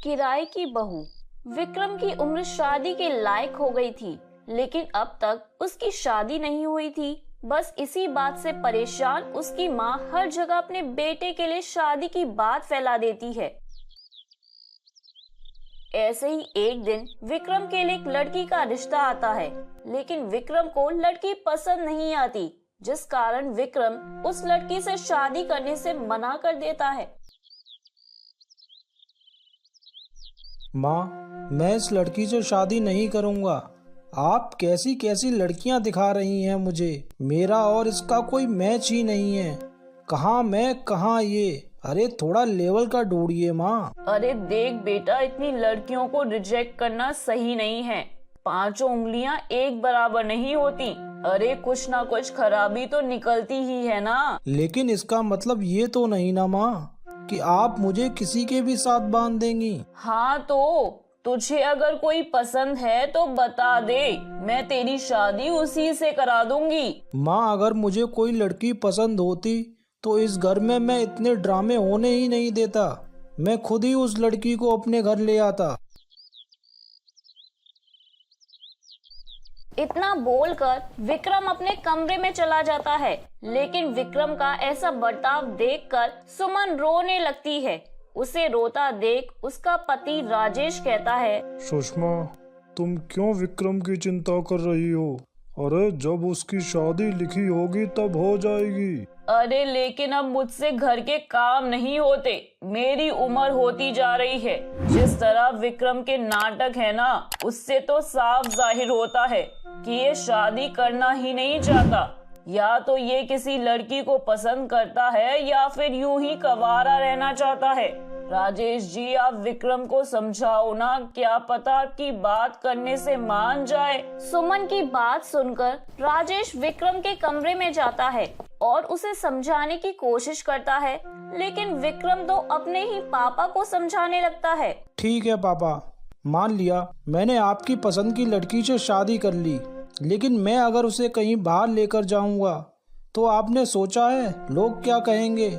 किराए की बहू। विक्रम की उम्र शादी के लायक हो गई थी, लेकिन अब तक उसकी शादी नहीं हुई थी। बस इसी बात से परेशान उसकी माँ हर जगह अपने बेटे के लिए शादी की बात फैला देती है। ऐसे ही एक दिन विक्रम के लिए एक लड़की का रिश्ता आता है, लेकिन विक्रम को लड़की पसंद नहीं आती, जिस कारण विक्रम उस लड़की से शादी करने से मना कर देता है। माँ, मैं इस लड़की से शादी नहीं करूँगा। आप कैसी कैसी लड़कियां दिखा रही हैं मुझे। मेरा और इसका कोई मैच ही नहीं है। कहाँ मैं कहाँ ये। अरे थोड़ा लेवल का ढूंढिए माँ। अरे देख बेटा, इतनी लड़कियों को रिजेक्ट करना सही नहीं है। पांचों उंगलियां एक बराबर नहीं होती। अरे कुछ ना कुछ खराबी तो निकलती ही है ना। लेकिन इसका मतलब ये तो नहीं ना माँ कि आप मुझे किसी के भी साथ बांध देंगी। हाँ तो तुझे अगर कोई पसंद है तो बता दे, मैं तेरी शादी उसी से करा दूंगी। माँ, अगर मुझे कोई लड़की पसंद होती तो इस घर में मैं इतने ड्रामे होने ही नहीं देता। मैं खुद ही उस लड़की को अपने घर ले आता। इतना बोलकर विक्रम अपने कमरे में चला जाता है, लेकिन विक्रम का ऐसा बर्ताव देखकर सुमन रोने लगती है। उसे रोता देख उसका पति राजेश कहता है, सुषमा, तुम क्यों विक्रम की चिंता कर रही हो? अरे जब उसकी शादी लिखी होगी तब हो जाएगी। अरे लेकिन अब मुझसे घर के काम नहीं होते, मेरी उम्र होती जा रही है। जिस तरह विक्रम के नाटक है ना, उससे तो साफ जाहिर होता है कि ये शादी करना ही नहीं चाहता। या तो ये किसी लड़की को पसंद करता है या फिर यूं ही कवारा रहना चाहता है। राजेश जी, आप विक्रम को समझाओ ना, क्या पता आपकी बात करने से मान जाए। सुमन की बात सुनकर राजेश विक्रम के कमरे में जाता है और उसे समझाने की कोशिश करता है, लेकिन विक्रम तो अपने ही पापा को समझाने लगता है। ठीक है पापा, मान लिया मैंने आपकी पसंद की लड़की से शादी कर ली, लेकिन मैं अगर उसे कहीं बाहर लेकर जाऊंगा तो आपने सोचा है लोग क्या कहेंगे?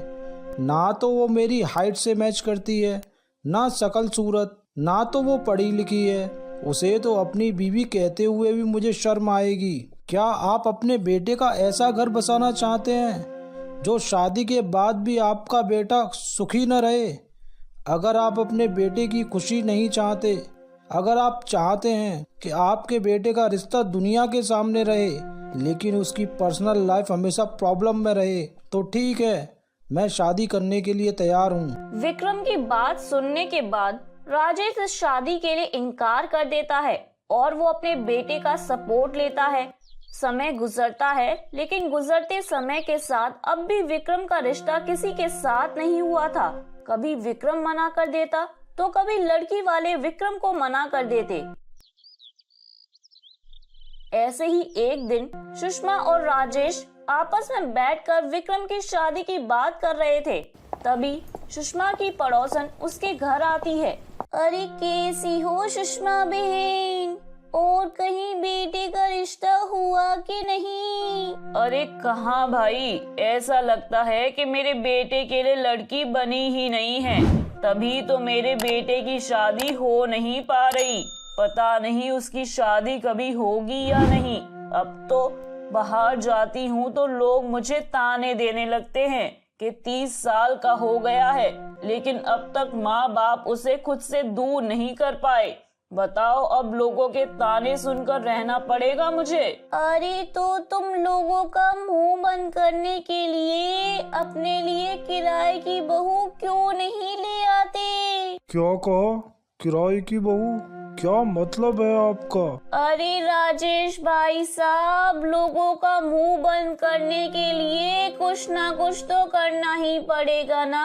ना तो वो मेरी हाइट से मैच करती है, ना शकल सूरत, ना तो वो पढ़ी लिखी है। उसे तो अपनी बीवी कहते हुए भी मुझे शर्म आएगी। क्या आप अपने बेटे का ऐसा घर बसाना चाहते हैं जो शादी के बाद भी आपका बेटा सुखी न रहे? अगर आप अपने बेटे की खुशी नहीं चाहते, अगर आप चाहते हैं कि आपके बेटे का रिश्ता दुनिया के सामने रहे लेकिन उसकी पर्सनल लाइफ हमेशा प्रॉब्लम में रहे, तो ठीक है, मैं शादी करने के लिए तैयार हूँ। विक्रम की बात सुनने के बाद राजेश इस शादी के लिए इनकार कर देता है और वो अपने बेटे का सपोर्ट लेता है। समय गुजरता है, लेकिन गुजरते समय के साथ अब भी विक्रम का रिश्ता किसी के साथ नहीं हुआ था। कभी विक्रम मना कर देता तो कभी लड़की वाले विक्रम को मना कर देते। ऐसे ही एक दिन सुषमा और राजेश आपस में बैठकर विक्रम की शादी की बात कर रहे थे। तभी सुषमा की पड़ोसन उसके घर आती है। अरे कैसी हो सुषमा बहन, और कहीं बेटे का रिश्ता हुआ कि नहीं? अरे कहाँ भाई, ऐसा लगता है कि मेरे बेटे के लिए लड़की बनी ही नहीं है, तभी तो मेरे बेटे की शादी हो नहीं पा रही। पता नहीं उसकी शादी कभी होगी या नहीं। अब तो बाहर जाती हूँ तो लोग मुझे ताने देने लगते हैं कि 30 साल का हो गया है, लेकिन अब तक माँ बाप उसे खुद से दूर नहीं कर पाए। बताओ, अब लोगों के ताने सुनकर रहना पड़ेगा मुझे। अरे तो तुम लोगों का मुंह बंद करने के लिए अपने लिए किराए की बहू क्यों नहीं ले आते? क्या कहा? किराए की बहू? क्या मतलब है आपका? अरे राजेश भाई साहब, लोगों का मुंह बंद करने के लिए कुछ ना कुछ तो करना ही पड़ेगा ना।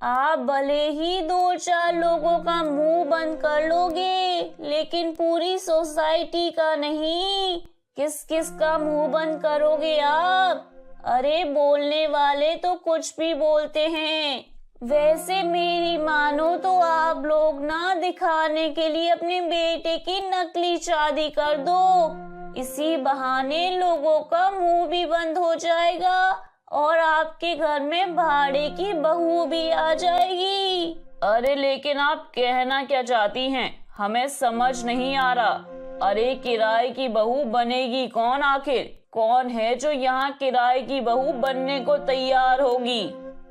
आप भले ही 2-4 लोगों का मुंह बंद कर लोगे, लेकिन पूरी सोसाइटी का नहीं। किस किस का मुंह बंद करोगे आप? अरे बोलने वाले तो कुछ भी बोलते हैं। वैसे मेरी मानो तो आप लोग ना दिखाने के लिए अपने बेटे की नकली शादी कर दो। इसी बहाने लोगों का मुंह भी बंद हो जाएगा और आपके घर में भाड़े की बहू भी आ जाएगी। अरे लेकिन आप कहना क्या चाहती हैं, हमें समझ नहीं आ रहा। अरे किराए की बहू बनेगी कौन आखिर? कौन है जो यहाँ किराए की बहू बनने को तैयार होगी?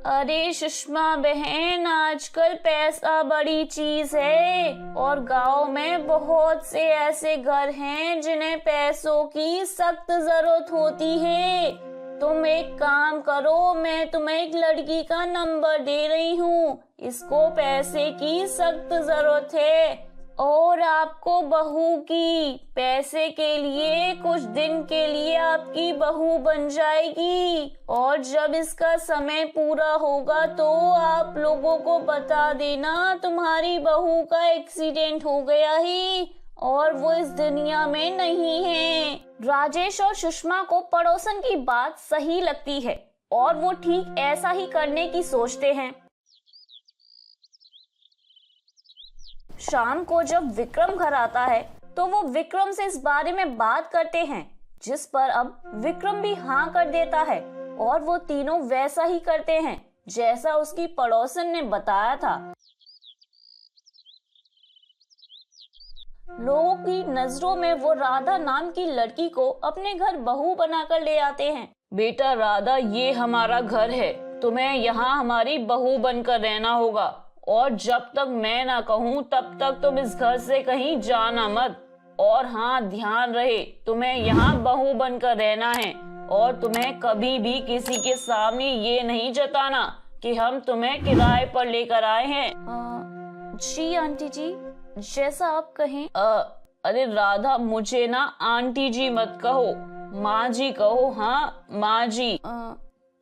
अरे सुषमा बहन, आजकल पैसा बड़ी चीज है और गांव में बहुत से ऐसे घर हैं जिन्हें पैसों की सख्त जरूरत होती है। तुम एक काम करो, मैं तुम्हें एक लड़की का नंबर दे रही हूँ, इसको पैसे की सख्त जरूरत है और आपको बहू की। पैसे के लिए कुछ दिन के लिए आपकी बहू बन जाएगी और जब इसका समय पूरा होगा तो आप लोगों को बता देना तुम्हारी बहू का एक्सीडेंट हो गया है और वो इस दुनिया में नहीं है। राजेश और सुषमा को पड़ोसन की बात सही लगती है और वो ठीक ऐसा ही करने की सोचते हैं। शाम को जब विक्रम घर आता है तो वो विक्रम से इस बारे में बात करते हैं, जिस पर अब विक्रम भी हाँ कर देता है और वो तीनों वैसा ही करते हैं जैसा उसकी पड़ोसन ने बताया था। लोगों की नजरों में वो राधा नाम की लड़की को अपने घर बहू बनाकर ले आते हैं। बेटा राधा, ये हमारा घर है, तुम्हें यहाँ हमारी बहू बनकर रहना होगा और जब तक मैं ना कहूँ तब तक तुम इस घर से कहीं जाना मत। और हाँ, ध्यान रहे, तुम्हें यहाँ बहू बनकर रहना है और तुम्हें कभी भी किसी के सामने ये नहीं जताना कि हम तुम्हें किराए पर लेकर आए हैं। जी आंटी जी, जैसा आप कहें। अरे राधा, मुझे ना आंटी जी मत कहो, माँ जी कहो। हाँ माँ जी।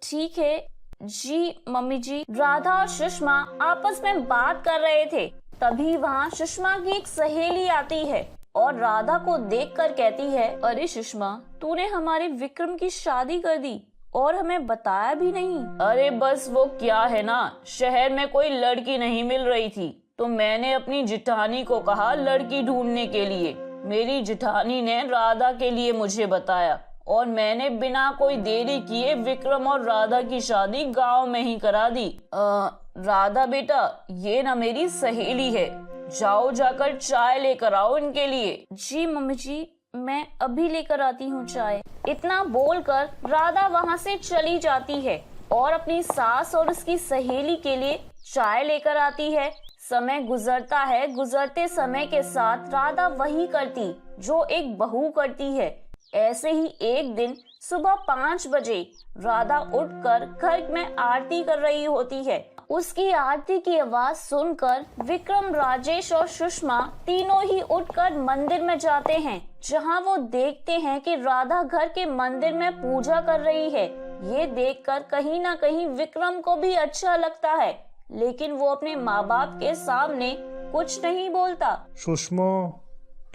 ठीक है जी मम्मी जी। राधा और सुषमा आपस में बात कर रहे थे, तभी वहाँ सुषमा की एक सहेली आती है और राधा को देखकर कहती है, अरे सुषमा, तूने हमारे विक्रम की शादी कर दी और हमें बताया भी नहीं। अरे बस वो क्या है ना, शहर में कोई लड़की नहीं मिल रही थी तो मैंने अपनी जिठानी को कहा लड़की ढूंढने के लिए। मेरी जिठानी ने राधा के लिए मुझे बताया और मैंने बिना कोई देरी किए विक्रम और राधा की शादी गांव में ही करा दी। राधा बेटा, ये ना मेरी सहेली है, जाओ जाकर चाय लेकर आओ इनके लिए। जी मम्मी जी, मैं अभी लेकर आती हूँ चाय। इतना बोलकर राधा वहाँ से चली जाती है और अपनी सास और उसकी सहेली के लिए चाय लेकर आती है। समय गुजरता है, गुजरते समय के साथ राधा वही करती जो एक बहू करती है। ऐसे ही एक दिन सुबह 5 बजे राधा उठकर घर में आरती कर रही होती है। उसकी आरती की आवाज सुनकर विक्रम, राजेश और सुषमा तीनों ही उठकर मंदिर में जाते हैं, जहां वो देखते हैं कि राधा घर के मंदिर में पूजा कर रही है। ये देखकर कहीं ना कहीं विक्रम को भी अच्छा लगता है, लेकिन वो अपने माँ बाप के सामने कुछ नहीं बोलता। सुषमा,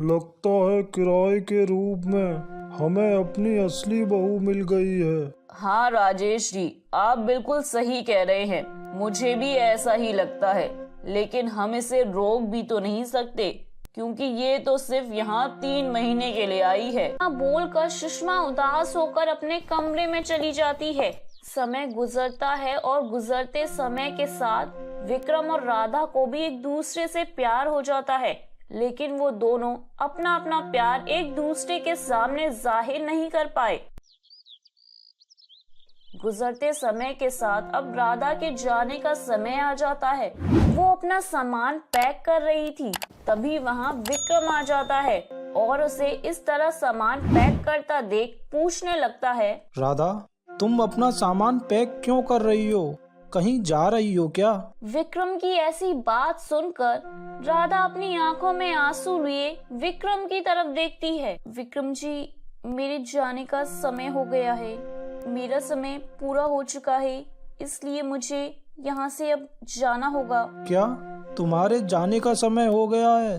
लगता है किराए के रूप में हमें अपनी असली बहू मिल गई है। हाँ राजेश जी, आप बिल्कुल सही कह रहे हैं, मुझे भी ऐसा ही लगता है, लेकिन हम इसे रोक भी तो नहीं सकते क्योंकि ये तो सिर्फ यहाँ 3 महीने के लिए आई है। बोलकर सुषमा उदास होकर अपने कमरे में चली जाती है। समय गुजरता है और गुजरते समय के साथ विक्रम और राधा को भी एक दूसरे से प्यार हो जाता है, लेकिन वो दोनों अपना अपना प्यार एक दूसरे के सामने जाहिर नहीं कर पाए। गुजरते समय के साथ अब राधा के जाने का समय आ जाता है। वो अपना सामान पैक कर रही थी, तभी वहाँ विक्रम आ जाता है और उसे इस तरह सामान पैक करता देख पूछने लगता है, राधा, तुम अपना सामान पैक क्यों कर रही हो? कहीं जा रही हो क्या? विक्रम की ऐसी बात सुनकर राधा अपनी आंखों में आंसू लिए विक्रम की तरफ देखती है। विक्रम जी, मेरे जाने का समय हो गया है, मेरा समय पूरा हो चुका है, इसलिए मुझे यहाँ से अब जाना होगा। क्या तुम्हारे जाने का समय हो गया है?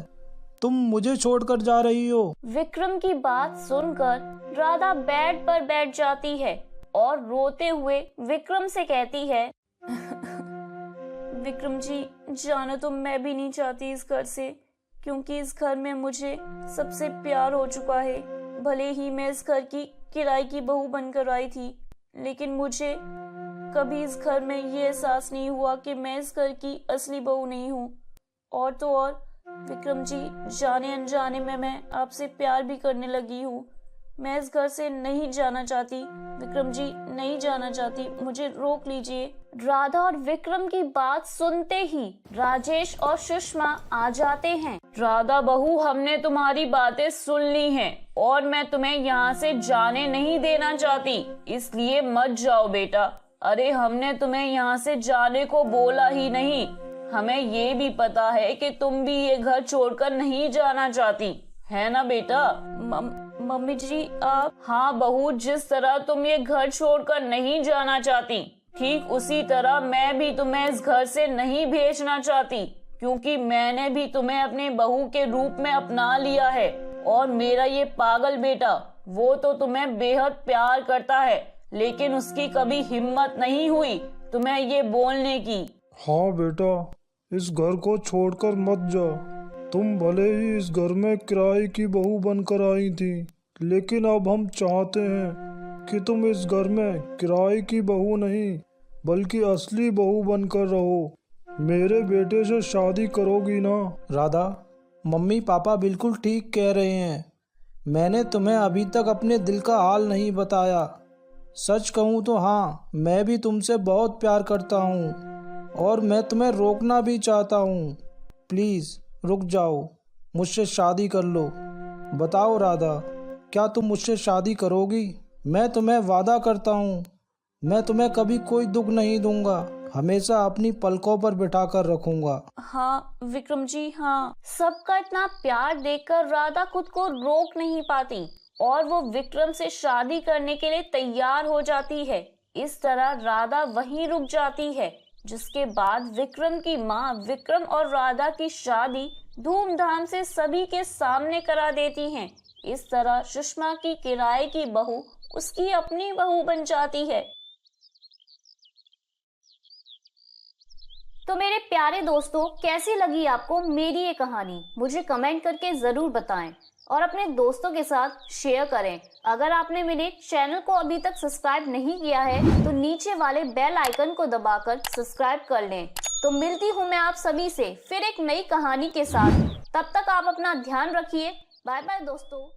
तुम मुझे छोड़कर जा रही हो? विक्रम की बात सुनकर राधा बेड पर बैठ जाती है और रोते हुए विक्रम से कहती है, विक्रम जी, जाना तो मैं भी नहीं चाहती इस घर से, क्योंकि इस घर में मुझे सबसे प्यार हो चुका है। भले ही मैं इस घर की किराए की बहू बनकर आई थी, लेकिन मुझे कभी इस घर में ये एहसास नहीं हुआ कि मैं इस घर की असली बहू नहीं हूँ। और तो और विक्रम जी, जाने अनजाने में मैं आपसे प्यार भी करने लगी हूँ। मैं इस घर से नहीं जाना चाहती विक्रम जी, नहीं जाना चाहती, मुझे रोक लीजिए। राधा और विक्रम की बात सुनते ही राजेश और सुषमा आ जाते हैं। राधा बहू, हमने तुम्हारी बातें सुन ली हैं और मैं तुम्हें यहाँ से जाने नहीं देना चाहती, इसलिए मत जाओ बेटा। अरे हमने तुम्हें यहाँ से जाने को बोला ही नहीं, हमें ये भी पता है कि तुम भी ये घर छोड़कर नहीं जाना चाहती, है ना बेटा? मम्मी जी आप? हाँ बहू, जिस तरह तुम ये घर छोड़कर नहीं जाना चाहती, ठीक उसी तरह मैं भी तुम्हें इस घर से नहीं भेजना चाहती, क्योंकि मैंने भी तुम्हें अपने बहू के रूप में अपना लिया है। और मेरा ये पागल बेटा, वो तो तुम्हें बेहद प्यार करता है, लेकिन उसकी कभी हिम्मत नहीं हुई तुम्हें ये बोलने की। हाँ बेटा, इस घर को छोड़कर मत जा। तुम भले ही इस घर में किराए की बहू बनकर आई थी, लेकिन अब हम चाहते हैं कि तुम इस घर में किराए की बहू नहीं बल्कि असली बहू बनकर रहो। मेरे बेटे से शादी करोगी ना? राधा, मम्मी पापा बिल्कुल ठीक कह रहे हैं। मैंने तुम्हें अभी तक अपने दिल का हाल नहीं बताया। सच कहूँ तो हाँ, मैं भी तुमसे बहुत प्यार करता हूँ और मैं तुम्हें रोकना भी चाहता हूँ। प्लीज़ रुक जाओ, मुझसे शादी कर लो। बताओ राधा, क्या तुम मुझसे शादी करोगी? मैं तुम्हें वादा करता हूँ, मैं तुम्हें कभी कोई दुख नहीं दूंगा, हमेशा अपनी पलकों पर बिठा कर रखूंगा। हाँ विक्रम जी, हाँ। सबका इतना प्यार देखकर राधा खुद को रोक नहीं पाती और वो विक्रम से शादी करने के लिए तैयार हो जाती है। इस तरह राधा वहीं रुक जाती है, जिसके बाद विक्रम की माँ विक्रम और राधा की शादी धूमधाम से सभी के सामने करा देती हैं। इस तरह सुषमा की किराए की बहू उसकी अपनी बहू बन जाती है। तो मेरे प्यारे दोस्तों, कैसी लगी आपको मेरी ये कहानी? मुझे कमेंट करके जरूर बताएं और अपने दोस्तों के साथ शेयर करें। अगर आपने मेरे चैनल को अभी तक सब्सक्राइब नहीं किया है तो नीचे वाले बेल आइकन को दबाकर सब्सक्राइब कर लें। तो मिलती हूँ मैं आप सभी से फिर एक नई कहानी के साथ। तब तक आप अपना ध्यान रखिए। बाय बाय दोस्तों।